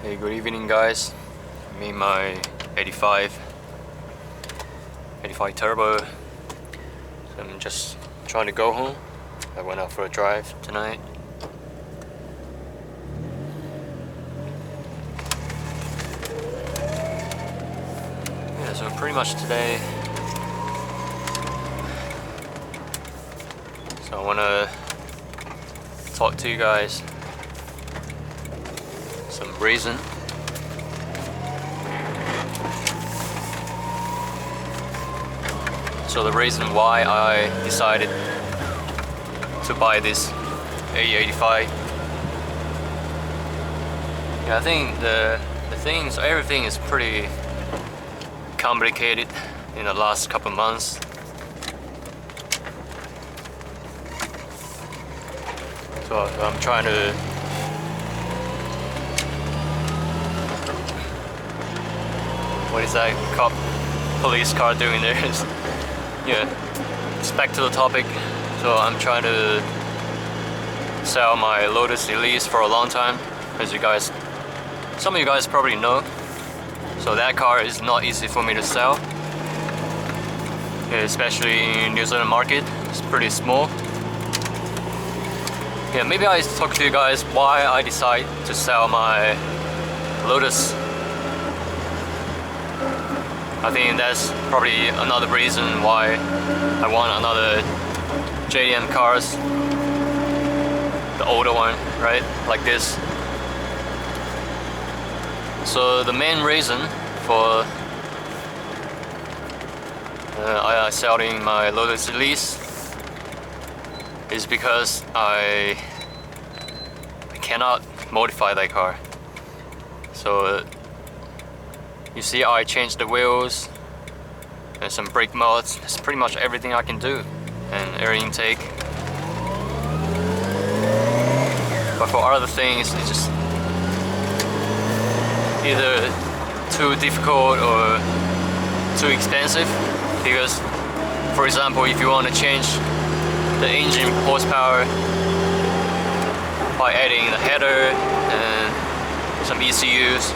Hey, good evening guys. Me and my 85 Turbo. So I'm just trying to go home. I went out for a drive tonight. Yeah, so pretty much today. So I want to talk to you guys some reason. So the reason why I decided to buy this AE85. Yeah, I think everything is pretty complicated in the last couple months. So I'm trying to what is that police car doing there? Yeah, it's back to the topic. So I'm trying to sell my Lotus Elise for a long time, as some of you guys probably know. So that car is not easy for me to sell, yeah, especially in New Zealand market. It's pretty small. Yeah, maybe I talk to you guys why I decide to sell my Lotus. I think that's probably another reason why I want another JDM cars, the older one, right, like this. So the main reason for I selling my Lotus Elise is because I cannot modify that car. So you see, I changed the wheels and some brake mods. That's pretty much everything I can do, and air intake. But for other things, it's just either too difficult or too expensive. Because, for example, if you want to change the engine horsepower by adding the header and some ECUs,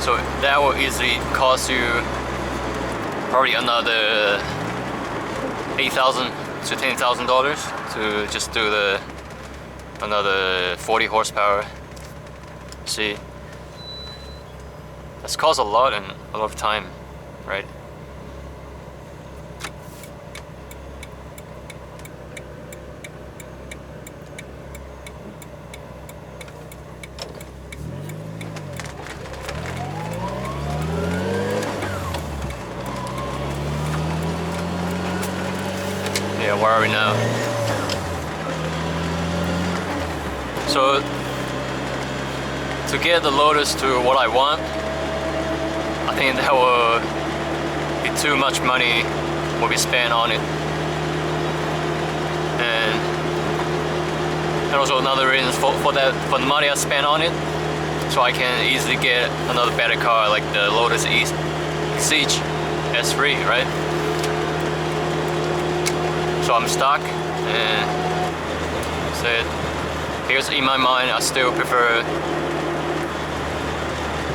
so that will easily cost you probably another $8,000 to $10,000 to just do another 40 horsepower. See, that's cost a lot and a lot of time, right? Yeah, where are we now? So to get the Lotus to what I want, I think that will be too much money will be spent on it. And also another reason for the money I spent on it, so I can easily get another better car like the Lotus Exige S3, right? So I'm stuck, and said, here's in my mind, I still prefer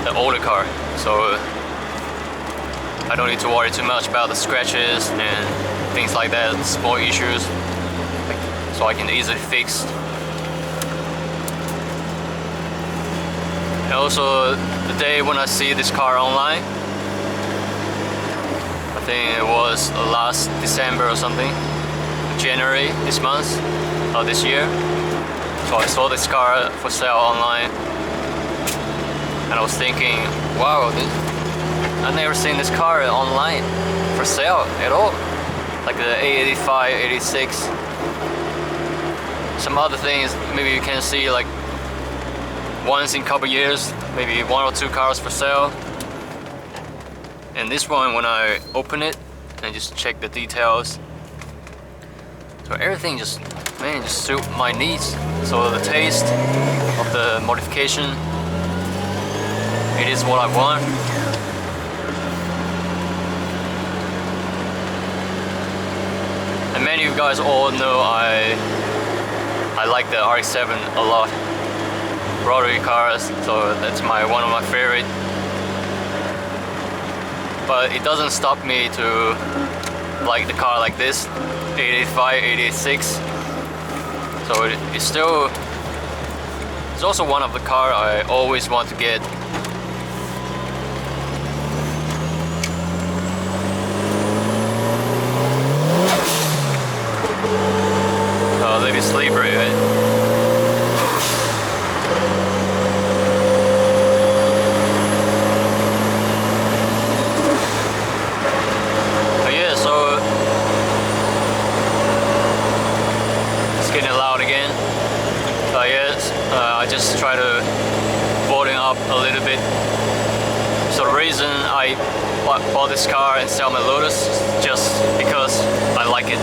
the older car, so I don't need to worry too much about the scratches and things like that, small issues, so I can easily fix. And also, the day when I see this car online, I think it was last December or something, January this month, or this year. So I saw this car for sale online, and I was thinking, wow, I've never seen this car online for sale at all. Like the AE85, 86. Some other things, maybe you can see like once in a couple years, maybe 1 or 2 cars for sale. And this one, when I open it and just check the details, so everything just suit my needs. So the taste of the modification, it is what I want. And many of you guys all know I like the RX-7 a lot, rotary cars, so that's one of my favorite. But it doesn't stop me to like the car like this, 885, 886. So it's also one of the car I always want to get. Lady Sleeper, right? I just try to volume up a little bit. So the reason I bought this car and sell my Lotus is just because I like it.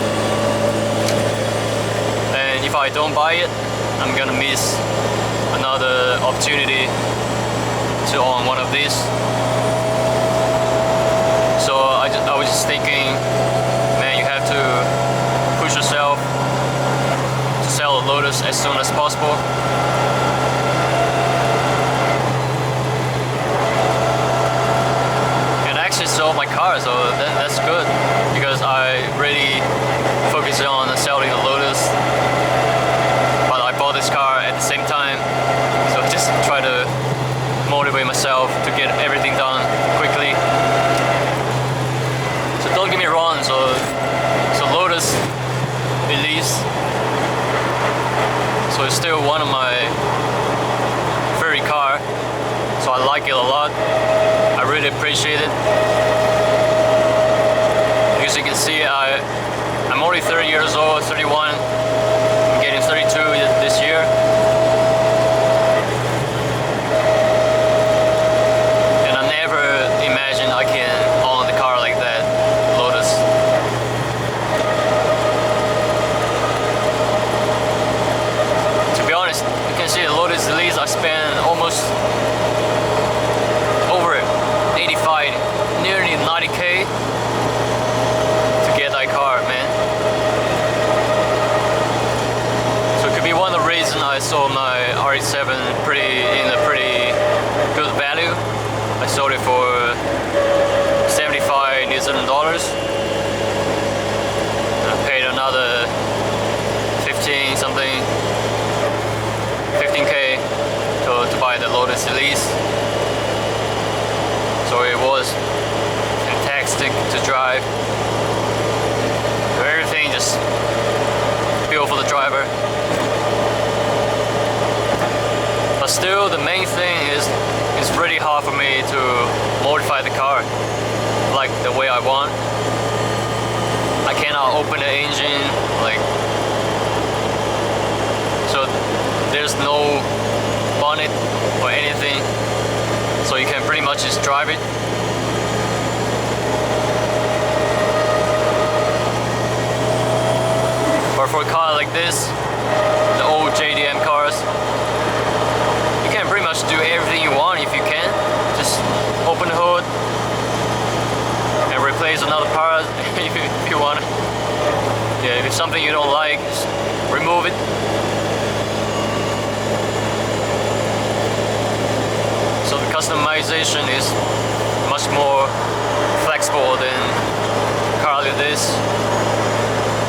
And if I don't buy it, I'm gonna miss another opportunity to own one of these. So I was just thinking, man, you have to push yourself to sell a Lotus as soon as possible. And I actually sold my car, so that's good, because I really focused on selling the Lotus, but I bought this car at the same time, so just try to motivate myself to get everything done quickly. So don't get me wrong, so Lotus Elise, so it's still one of my favorite car, so I like it a lot. I really appreciate it. As you can see, I'm only 30 years old, 31, I'm getting 32 this year. And I never imagined I can own the car like that, Lotus. To be honest, you can see the Lotus Elise, I spent almost over 85, nearly 90K to get that car, man. So it could be one of the reasons I sold my RX-7 in a pretty good value. I sold it for 75 New Zealand dollars. I paid another 15 something, 15K to buy the Lotus Elise. So it was fantastic to drive. Everything just built for the driver. But still, the main thing is it's really hard for me to modify the car like the way I want. I cannot open the engine, like, so there's no bonnet or anything, so you can pretty much just drive it. But for a car like this, the old JDM cars, you can pretty much do everything you want if you can. Just open the hood and replace another part if you want. Yeah, if it's something you don't like, just remove it. So the customization is much more flexible than a car like this.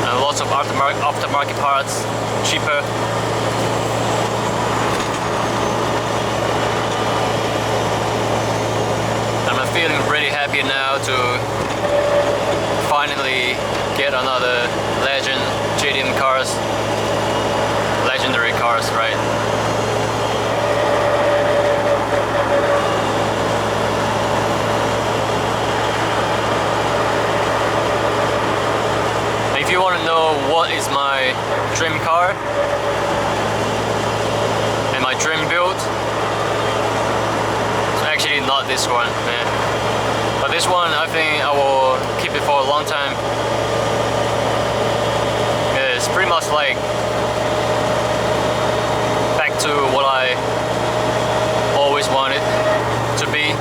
And lots of aftermarket parts, cheaper. And I'm feeling really happy now to finally get another legend JDM cars, legendary cars, right? If you want to know what is my dream car and my dream build, it's actually not this one, man. But this one, I think I will keep it for a long time. It's pretty much like back to what I always wanted to be.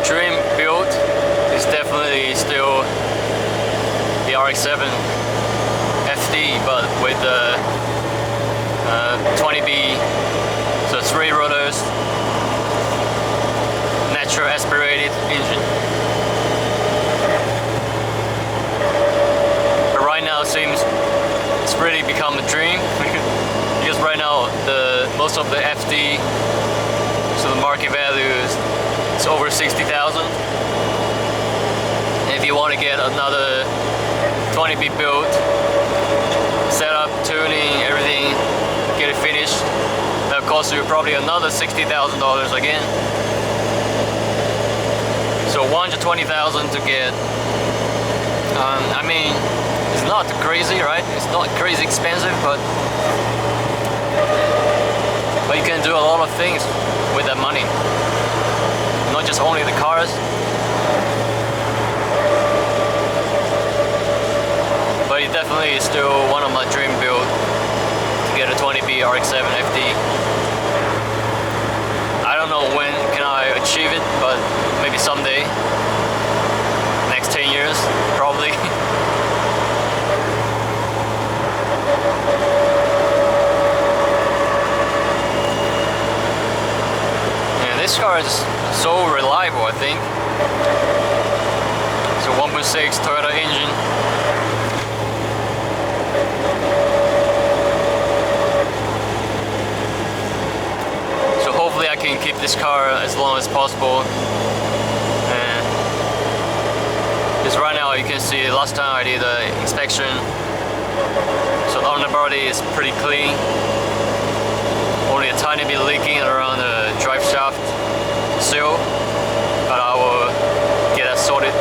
Dream build is definitely still RX-7 FD, but with the 20B, so 3 rotors, natural aspirated engine. But right now it seems it's really become a dream because right now most of the FD, so the market value is over 60,000. And if you want to get another 20B built, setup, tuning, everything, get it finished, that'll cost you probably another $60,000 again. So $120,000 to get. I mean, it's not crazy, right? It's not crazy expensive, but you can do a lot of things with that money. Not just only the cars. But it definitely is still one of my dream build to get a 20B RX-7 FD. I don't know when can I achieve it, but maybe someday. Next 10 years, probably. This car is so reliable, I think. It's a 1.6 Toyota engine. So hopefully I can keep this car as long as possible. And because right now you can see last time I did the inspection, so the underbody is pretty clean. Only a tiny bit leaking around the drive shaft seal, but I will get that sorted.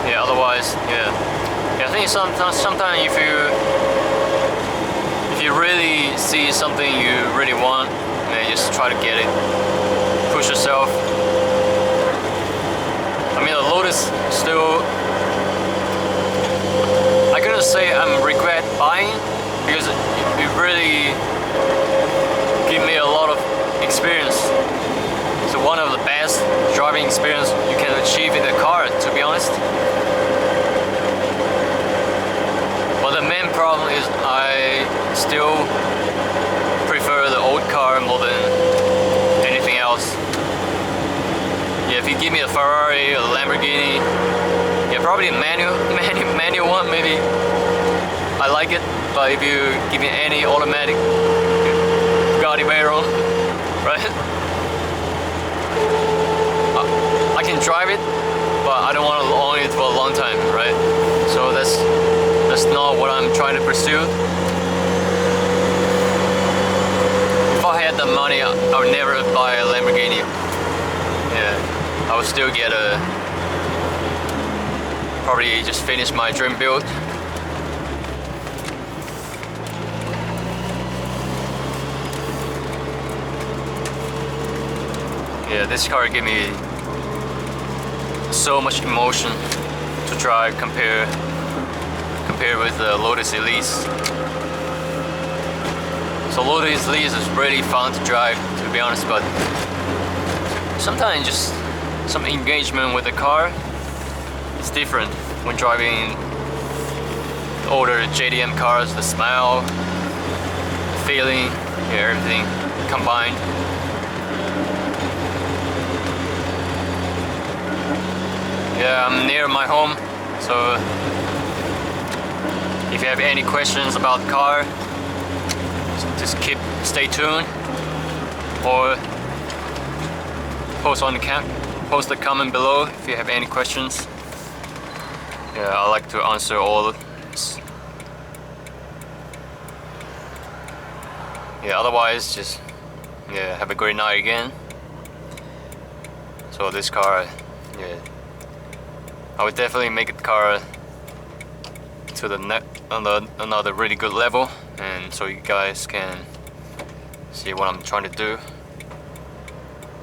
Yeah, otherwise, yeah. I think sometimes if you really see something you really want, man, just try to get it. Push yourself. I mean, the Lotus still, I couldn't say I'm regret buying because it really gave me a lot of experience. It's one of the best driving experience you can achieve in a car, to be honest. But the main problem is I still prefer the old car more than anything else. Yeah, if you give me a Ferrari or a Lamborghini, yeah, probably a manual one, maybe I like it. But if you give me any automatic, Bugatti Veyron, right? I can drive it, but I don't want to own it for a long time, right? So that's not what I'm trying to pursue. If I had the money, I would never buy a Lamborghini. Yeah, I would still get probably just finish my dream build. Yeah, this car gave me so much emotion to drive compared with the Lotus Elise. So Lotus Elise is really fun to drive, to be honest, but sometimes just some engagement with the car is different when driving older JDM cars. The smell, the feeling, yeah, everything combined. Yeah, I'm near my home, so if you have any questions about the car, just stay tuned, or post a comment below if you have any questions. Yeah, I like to answer all of this. Yeah, otherwise just have a great night again. So this car, yeah, I would definitely make the car to the another really good level, and so you guys can see what I'm trying to do.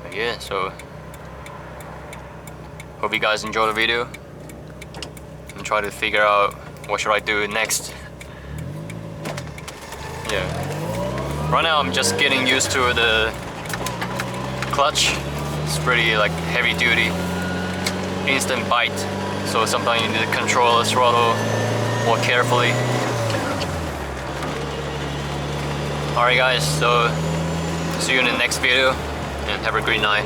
But yeah, so hope you guys enjoy the video. I'm trying to figure out what should I do next. Yeah, right now I'm just getting used to the clutch. It's pretty like heavy duty. instant bite. So sometimes you need to control the throttle more carefully. Alright guys, so see you in the next video and have a great night.